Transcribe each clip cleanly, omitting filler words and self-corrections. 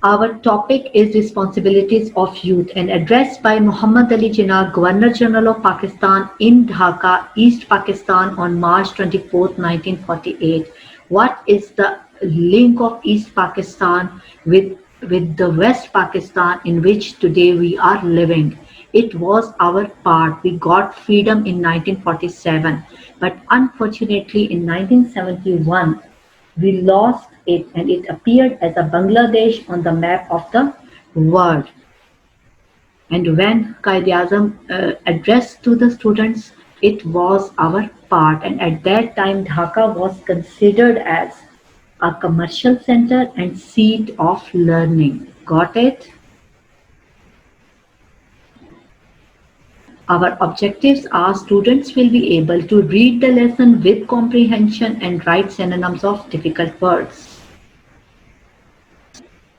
Our topic is Responsibilities of Youth, and addressed by Muhammad Ali Jinnah, Governor General of Pakistan in Dhaka, East Pakistan on March 24, 1948. What is the link of East Pakistan with the West Pakistan in which today we are living? It was our part. We got freedom in 1947, but unfortunately in 1971 we lost it and it appeared as a Bangladesh on the map of the world. And when Quaid-e-Azam addressed to the students, it was our part. And at that time, Dhaka was considered as a commercial center and seat of learning. Got it? Our objectives are students will be able to read the lesson with comprehension and write synonyms of difficult words.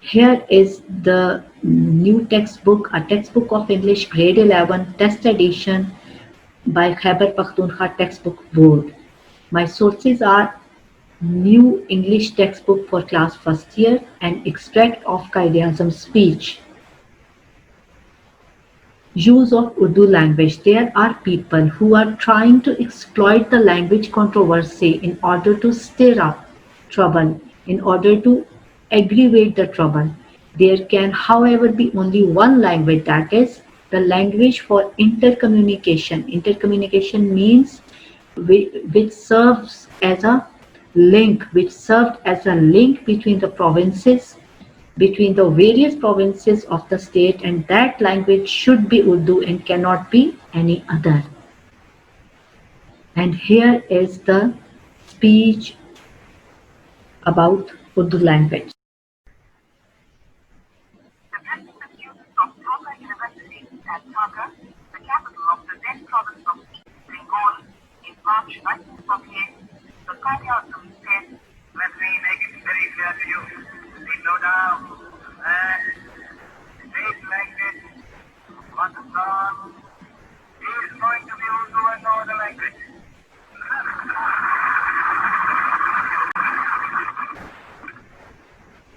Here is the new textbook, a textbook of English grade 11 test edition by Khyber Pakhtunkhwa Textbook Board. My sources are New English Textbook for Class First Year and extract of Quaid-e-Azam's speech. Use of Urdu language. There are people who are trying to exploit the language controversy in order to stir up trouble, in order to aggravate the trouble. There can, however, be only one language, that is the language for intercommunication. Intercommunication means which serves as a link between the provinces, between the various provinces of the state, and that language should be Urdu and cannot be any other. And here is the speech about Urdu language. The principal students of Dhaka University at Dhaka, the capital of the then province of East Bengal, in March 1948, the Quaid-e-Azam said, "Let me make it very clear to you, no doubt, and state language, Pakistan, is going to be Urdu and no other language."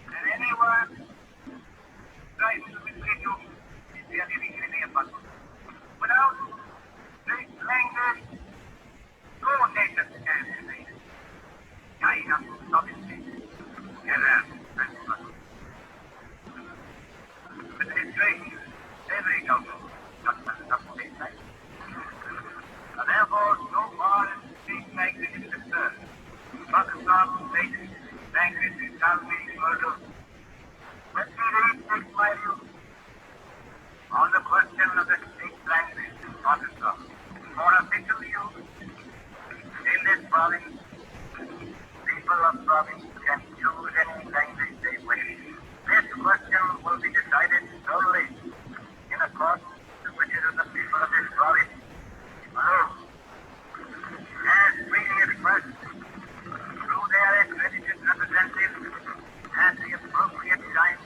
And anyone tries to mislead you, they are living in a bubble. Without this language, no nation can exist. China, obviously, Iran, and others. But it's strange, every government does not speak language. And therefore, so far as speak language is concerned, Pakistan state language shall be Urdu. Let me restate my view on the question of the state language in Pakistan. For official use in this province, people of province can choose any language they wish. This question will be decided solely in a court which is of the people of this province alone. As freely expressed through their accredited representatives at the appropriate time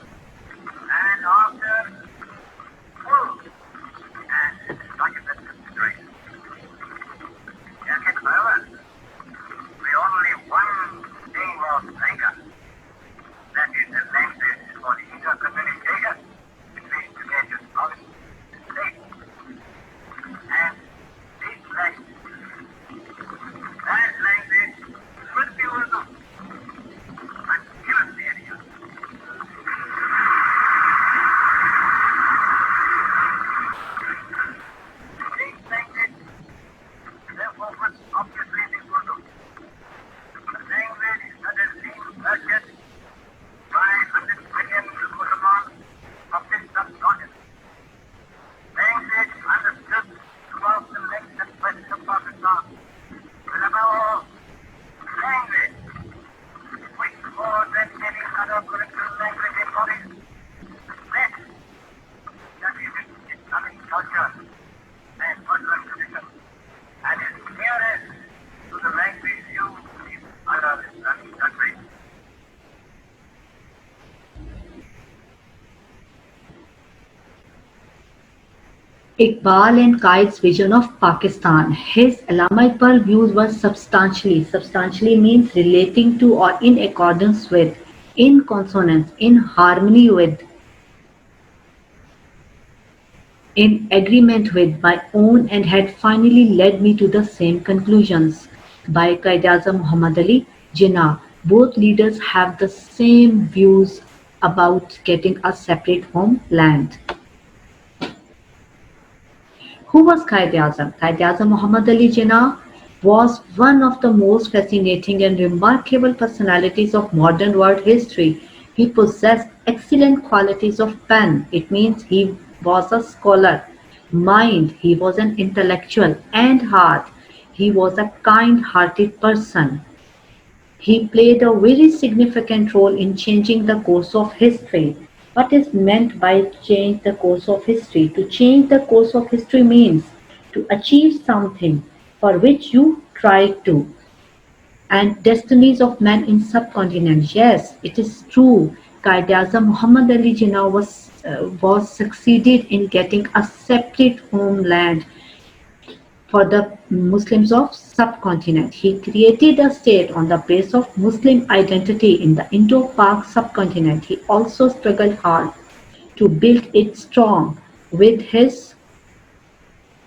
and after full and documented consideration. Yet, however, we only one thing of Lanka, that is the language for intercommunication between the various provinces and states. And this language, that language should be Urdu, but given the area. This language, therefore, must obviously be Urdu. The language that has been nurtured by 100 million Muslims of this subcontinent. Language understood throughout the length and breadth of Pakistan. And above all, language which more than any other curriculum language embodies this, that is Islamic culture and Muslim tradition, and is nearest to the language used in other Islamic countries. Iqbal and Qaid's vision of Pakistan. His Allama Iqbal views were substantially means relating to or in accordance with in consonance, in harmony with, in agreement with my own, and had finally led me to the same conclusions. By Quaid-e-Azam Muhammad Ali Jinnah, both leaders have the same views about getting a separate homeland. Who was Quaid-e-Azam? Quaid-e-Azam Muhammad Ali Jinnah was one of the most fascinating and remarkable personalities of modern world history. He possessed excellent qualities of pen, it means he was a scholar; mind, he was an intellectual; and heart, he was a kind-hearted person. He played a very significant role in changing the course of history. What is meant by change the course of history? To change the course of history means to achieve something for which you tried to. And destinies of man in subcontinent. Yes, it is true. Quaid-e-Azam Muhammad Ali Jinnah was succeeded in getting a separate homeland for the Muslims of subcontinent. He created a state on the base of Muslim identity in the Indo-Pak subcontinent. He also struggled hard to build it strong with his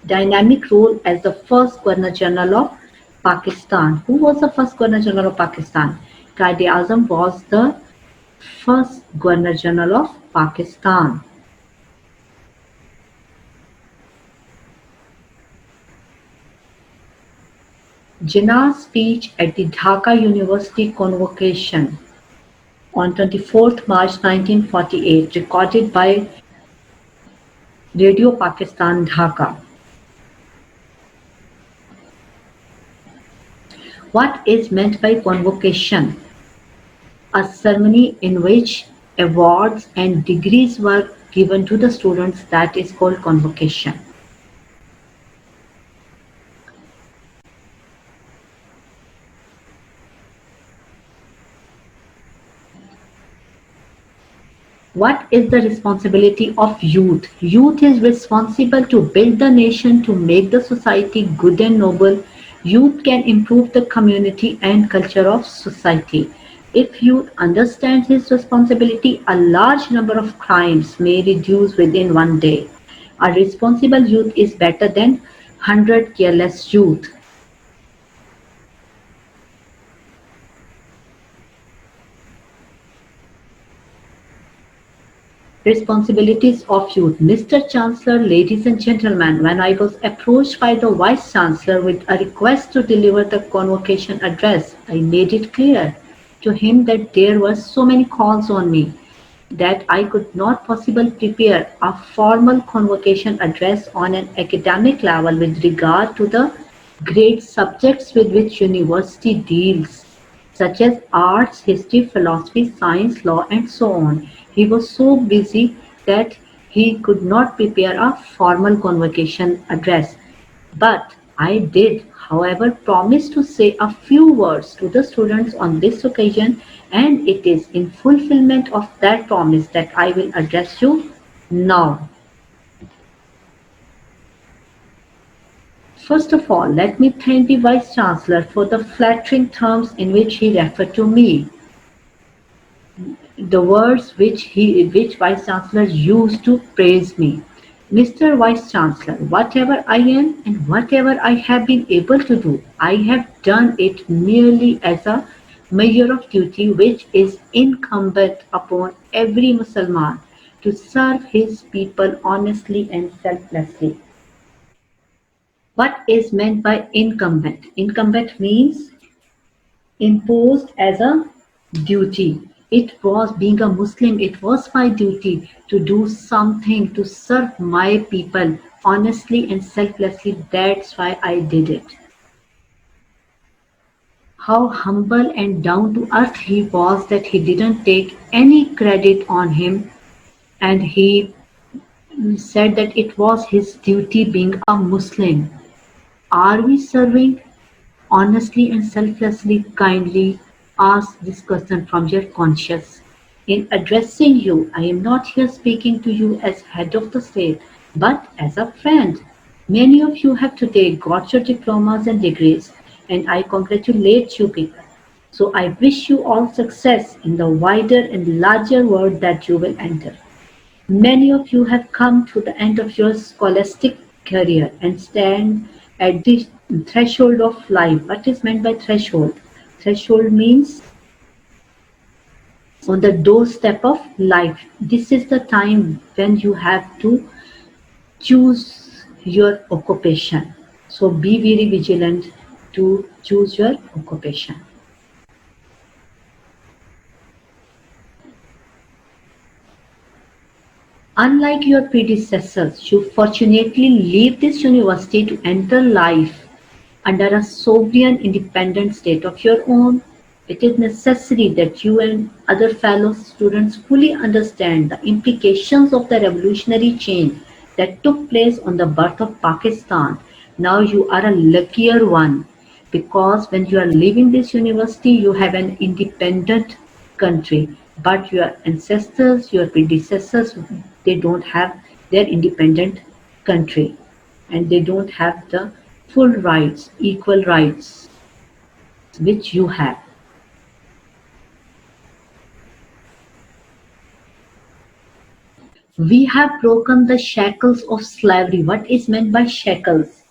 dynamic role as the first Governor-General of Pakistan. Who was the first Governor-General of Pakistan? Quaid-e-Azam was the first Governor-General of Pakistan. Jinnah's speech at the Dhaka University Convocation on 24th March 1948, recorded by Radio Pakistan Dhaka. What is meant by convocation? A ceremony in which awards and degrees were given to the students, that is called convocation. What is the responsibility of youth? Youth is responsible to build the nation, to make the society good and noble. Youth can improve the community and culture of society. If youth understands his responsibility, a large number of crimes may reduce within one day. A responsible youth is better than 100 careless youth. Responsibilities of youth. Mr. Chancellor, ladies and gentlemen, when I was approached by the Vice Chancellor with a request to deliver the convocation address, I made it clear to him that there were so many calls on me that I could not possibly prepare a formal convocation address on an academic level with regard to the great subjects with which university deals, such as arts, history, philosophy, science, law, and so on. He was so busy that he could not prepare a formal convocation address. But I did, however, promise to say a few words to the students on this occasion, and it is in fulfillment of that promise that I will address you now. First of all, let me thank the Vice Chancellor for the flattering terms in which he referred to me. The words which Vice Chancellor used to praise me. Mr. Vice Chancellor, whatever I am and whatever I have been able to do, I have done it merely as a measure of duty which is incumbent upon every Mussulman to serve his people honestly and selflessly. What is meant by incumbent? Incumbent means imposed as a duty. It was, being a Muslim, it was my duty to do something to serve my people honestly and selflessly. That's why I did it. How humble and down to earth he was, that he didn't take any credit on him, and he said that it was his duty being a Muslim. Are we serving honestly and selflessly? Kindly ask this question from your conscience. In addressing you, I am not here speaking to you as head of the state, but as a friend. Many of you have today got your diplomas and degrees, and I congratulate you people. So I wish you all success in the wider and larger world that you will enter. Many of you have come to the end of your scholastic career and stand at the threshold of life. What is meant by threshold? Threshold means on the doorstep of life. This is the time when you have to choose your occupation. So be very vigilant to choose your occupation. Unlike your predecessors, you fortunately leave this university to enter life under a sovereign independent state of your own. It is necessary that you and other fellow students fully understand the implications of the revolutionary change that took place on the birth of Pakistan. Now you are a luckier one because when you are leaving this university, you have an independent country. But your ancestors, your predecessors, they don't have their independent country and they don't have the full rights, equal rights which you have. We have broken the shackles of slavery. What is meant by shackles?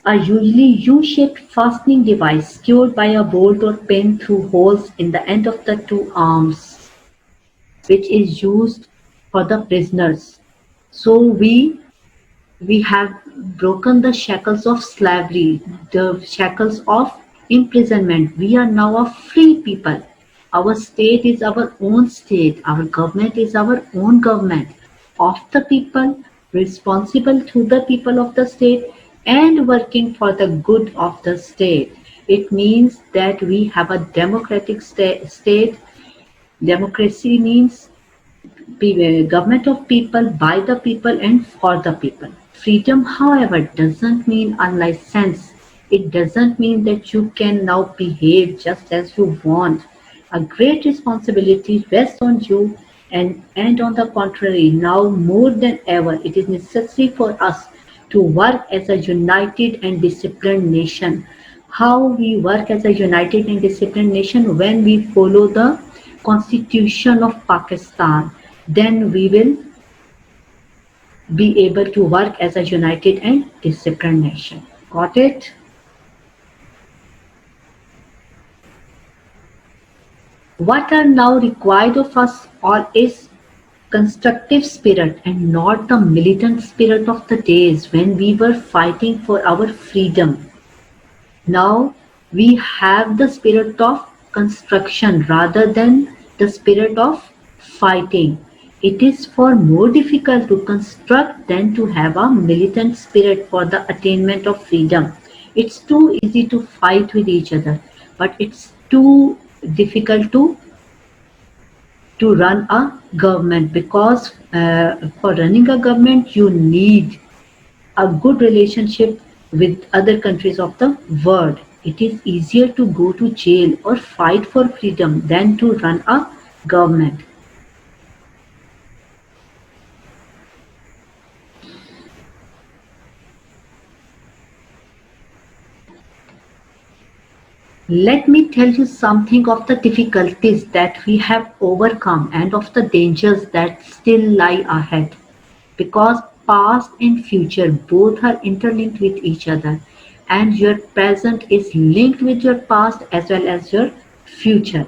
A usually U-shaped fastening device secured by a bolt or pin through holes in the end of the two arms, which is used for the prisoners. So we have broken the shackles of slavery, the shackles of imprisonment. We are now a free people. Our state is our own state. Our government is our own government of the people, responsible to the people of the state, and working for the good of the state. It means that we have a democratic state. Democracy means government of people, by the people, and for the people. Freedom, however, doesn't mean a license. It doesn't mean that you can now behave just as you want. A great responsibility rests on you, and on the contrary, now more than ever, it is necessary for us to work as a united and disciplined nation. How we work as a united and disciplined nation? When we follow the Constitution of Pakistan, then we will be able to work as a united and disciplined nation. Got it? What are now required of us all is constructive spirit and not the militant spirit of the days when we were fighting for our freedom. Now we have the spirit of construction rather than the spirit of fighting. It is far more difficult to construct than to have a militant spirit for the attainment of freedom. It's too easy to fight with each other, but it's too difficult to run a government because for running a government you need a good relationship with other countries of the world. It is easier to go to jail or fight for freedom than to run a government. Let me tell you something of the difficulties that we have overcome and of the dangers that still lie ahead. Because past and future both are interlinked with each other, and your present is linked with your past as well as your future.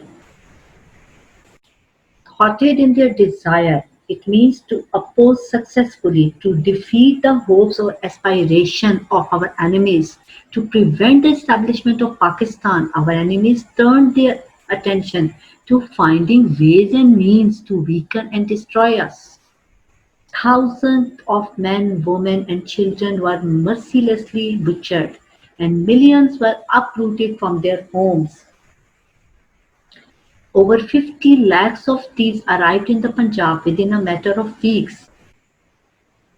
Thwarted in their desire, it means to oppose successfully, to defeat the hopes or aspiration of our enemies, to prevent the establishment of Pakistan. Our enemies turned their attention to finding ways and means to weaken and destroy us. Thousands of men, women, and children were mercilessly butchered, and millions were uprooted from their homes. Over 50 lakhs of these arrived in the Punjab within a matter of weeks.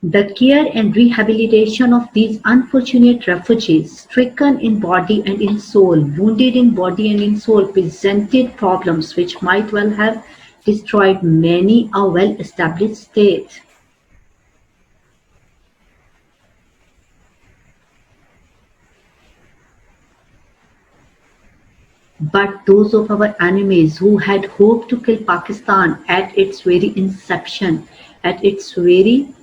The care and rehabilitation of these unfortunate refugees, stricken in body and in soul, wounded in body and in soul, presented problems which might well have destroyed many a well-established state. But those of our enemies who had hoped to kill Pakistan at its very inception, at its very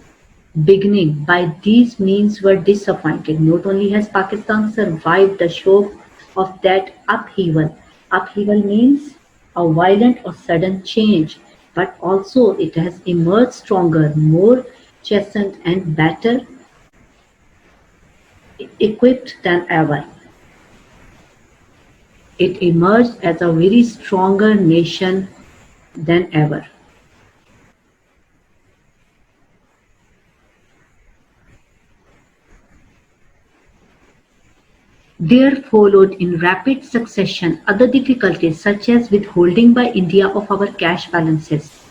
beginning, by these means were disappointed. Not only has Pakistan survived the shock of that upheaval, upheaval means a violent or sudden change, but also it has emerged stronger, more chastened, and better equipped than ever. It emerged as a very stronger nation than ever. There followed in rapid succession other difficulties such as withholding by India of our cash balances.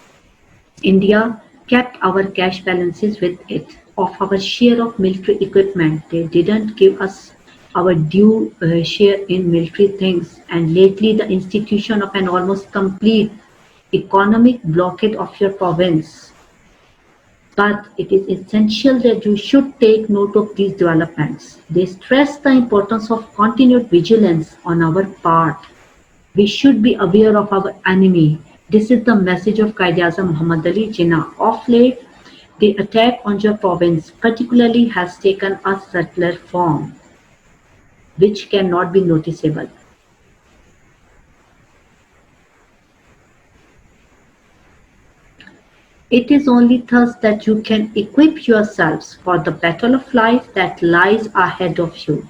India kept our cash balances with it, of our share of military equipment. They didn't give us our due share in military things, and lately the institution of an almost complete economic blockade of your province. But it is essential that you should take note of these developments. They stress the importance of continued vigilance on our part. We should be aware of our enemy. This is the message of Quaid-e-Azam Muhammad Ali Jinnah. Of late, the attack on your province particularly has taken a subtler form, which cannot be noticeable. It is only thus that you can equip yourselves for the battle of life that lies ahead of you.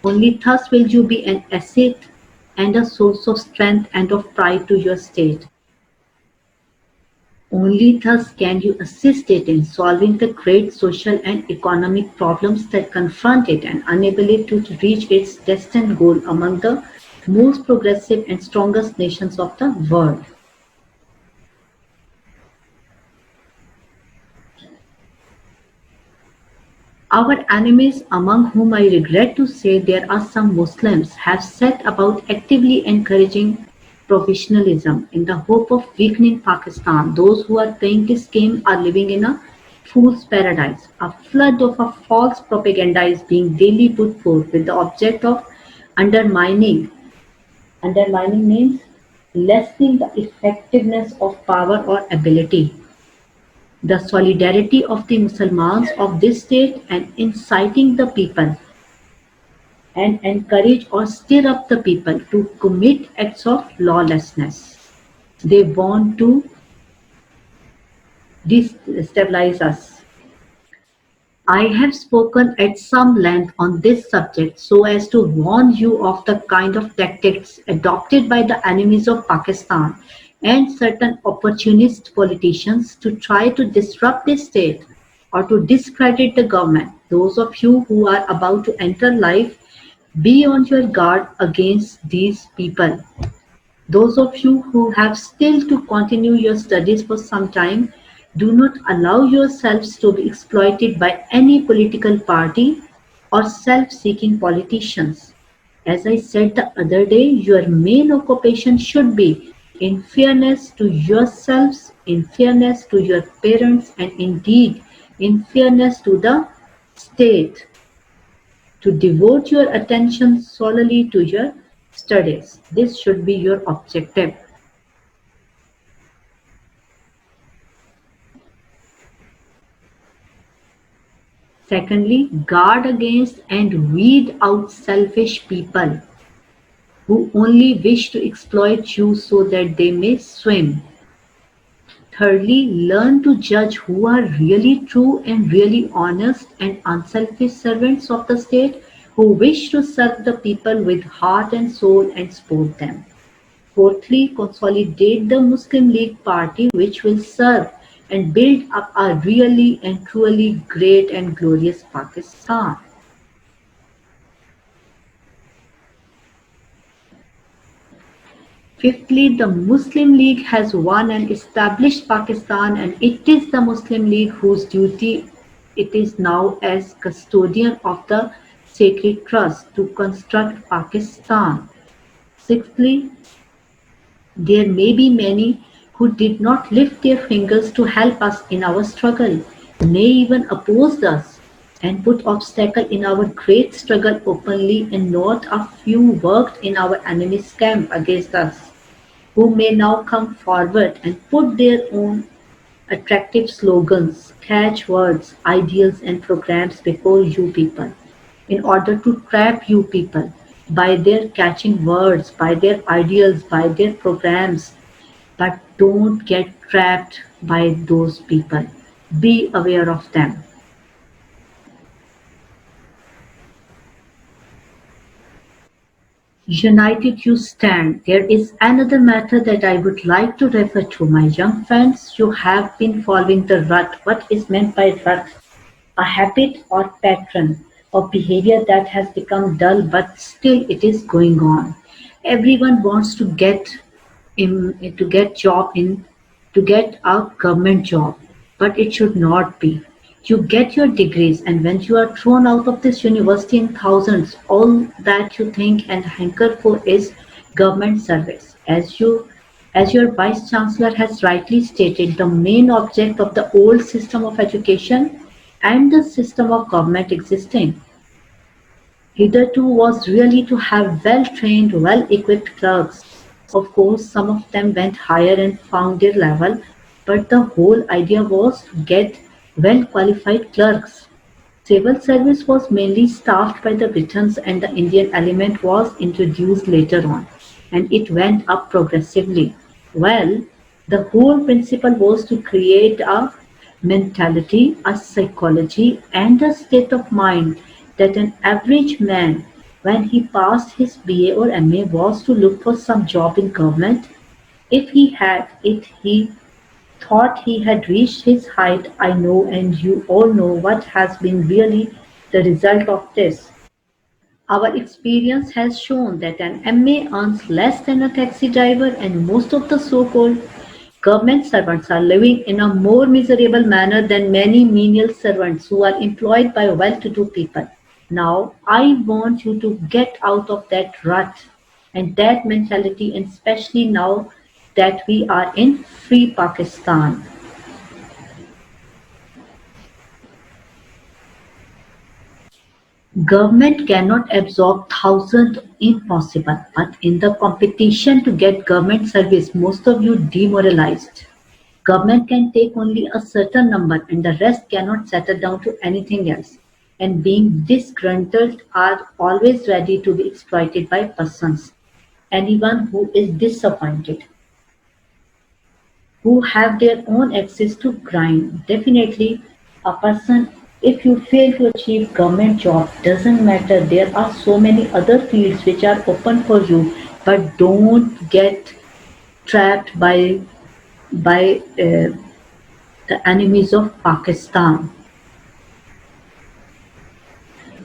Only thus will you be an asset and a source of strength and of pride to your state. Only thus can you assist it in solving the great social and economic problems that confront it and enable it to reach its destined goal among the most progressive and strongest nations of the world. Our enemies, among whom I regret to say there are some Muslims, have set about actively encouraging provisionalism in the hope of weakening Pakistan. Those who are playing this game are living in a fool's paradise. A flood of a false propaganda is being daily put forth with the object of undermining. Undermining means lessening the effectiveness of power or ability, the solidarity of the Muslims of this state, and inciting the people and encourage or stir up the people to commit acts of lawlessness. They want to destabilize us. I have spoken at some length on this subject so as to warn you of the kind of tactics adopted by the enemies of Pakistan and certain opportunist politicians to try to disrupt the state or to discredit the government. Those of you who are about to enter life, be on your guard against these people. Those of you who have still to continue your studies for some time, do not allow yourselves to be exploited by any political party or self-seeking politicians. As I said the other day, your main occupation should be, in fairness to yourselves, in fairness to your parents, and indeed in fairness to the state, to devote your attention solely to your studies. This should be your objective. Secondly, guard against and weed out selfish people who only wish to exploit you so that they may swim. Thirdly, learn to judge who are really true and really honest and unselfish servants of the state who wish to serve the people with heart and soul and support them. Fourthly, consolidate the Muslim League Party which will serve and build up a really and truly great and glorious Pakistan. Fifthly, the Muslim League has won and established Pakistan, and it is the Muslim League whose duty it is now as custodian of the sacred trust to construct Pakistan. Sixthly, there may be many who did not lift their fingers to help us in our struggle, nay even opposed us, and put obstacle in our great struggle openly, and not a few worked in our enemy's camp against us, who may now come forward and put their own attractive slogans, catchwords, ideals and programs before you people, in order to trap you people by their catching words, by their ideals, by their programs. But don't get trapped by those people. Be aware of them. United you stand. There is another matter that I would like to refer to, my young friends. You have been following the rut. What is meant by rut? A habit or pattern of behavior that has become dull, but still it is going on. Everyone wants to get a government job, but it should not be. You get your degrees, and when you are thrown out of this university in thousands, all that you think and hanker for is government service. As your Vice Chancellor has rightly stated, the main object of the old system of education and the system of government existing hitherto was really to have well-trained, well-equipped clerks. Of course, some of them went higher and found their level, but the whole idea was to get well-qualified clerks. Civil service was mainly staffed by the Britons, and the Indian element was introduced later on, and it went up progressively. Well, the whole principle was to create a mentality, a psychology, and a state of mind that an average man, when he passed his BA or MA, was to look for some job in government. If he had it, he thought he had reached his height. I know, and you all know what has been really the result of this. Our experience has shown that an MA earns less than a taxi driver, and most of the so-called government servants are living in a more miserable manner than many menial servants who are employed by well-to-do people. Now, I want you to get out of that rut and that mentality, and especially now that we are in free Pakistan. Government cannot absorb thousands, impossible, but in the competition to get government service, most of you demoralized. Government can take only a certain number, and the rest cannot settle down to anything else. And being disgruntled are always ready to be exploited by persons. Anyone who is disappointed, who have their own access to grind. Definitely a person, if you fail to achieve government job, doesn't matter. There are so many other fields which are open for you, but don't get trapped by the enemies of Pakistan.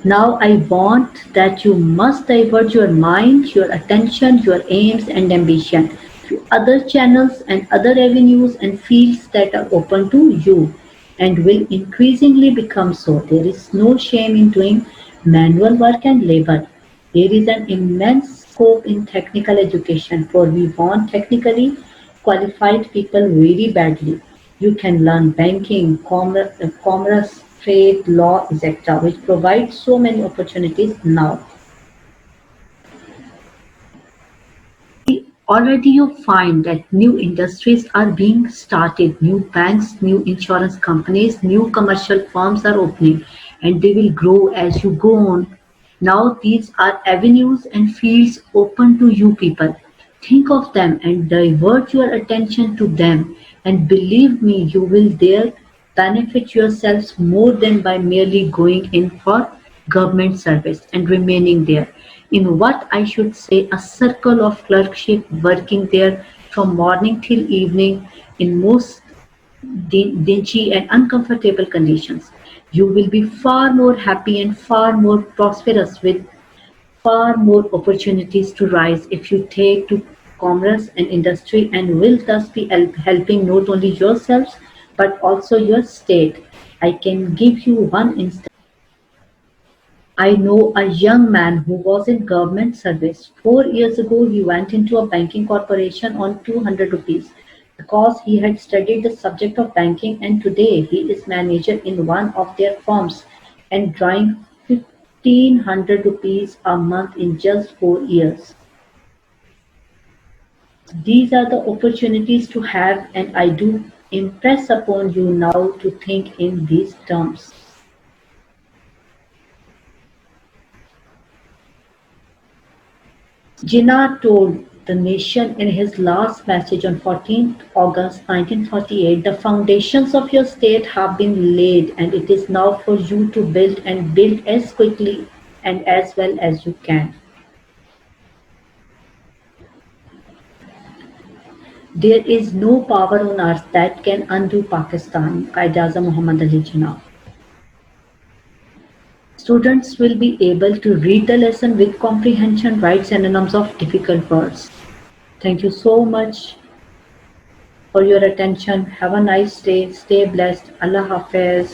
Now I want that you must divert your mind, your attention, your aims and ambition to other channels and other avenues and fields that are open to you, and will increasingly become so. There is no shame in doing manual work and labor. There is an immense scope in technical education, for we want technically qualified people very badly. You can learn banking, commerce, trade, law, etc., which provide so many opportunities now. Already you find that new industries are being started, new banks, new insurance companies, new commercial firms are opening, and they will grow as you go on. Now these are avenues and fields open to you people. Think of them and divert your attention to them, and believe me, you will there benefit yourselves more than by merely going in for government service and remaining there in what I should say a circle of clerkship, working there from morning till evening in most dingy and uncomfortable conditions. You will be far more happy and far more prosperous, with far more opportunities to rise if you take to commerce and industry, and will thus be helping not only yourselves but also your state. I can give you one instance. I know a young man who was in government service. 4 years ago, he went into a banking corporation on 200 rupees because he had studied the subject of banking, and today he is manager in one of their firms. and drawing 1500 rupees a month in just 4 years. These are the opportunities to have, and I do impress upon you now to think in these terms. Jinnah told the nation in his last message on 14th August 1948, "The foundations of your state have been laid, and it is now for you to build and build as quickly and as well as you can." There is no power on earth that can undo Pakistan. Qaid-e-Azam Muhammad Ali Jinnah. Students will be able to read the lesson with comprehension, write synonyms of difficult words. Thank you so much for your attention. Have a nice day. Stay blessed. Allah Hafiz.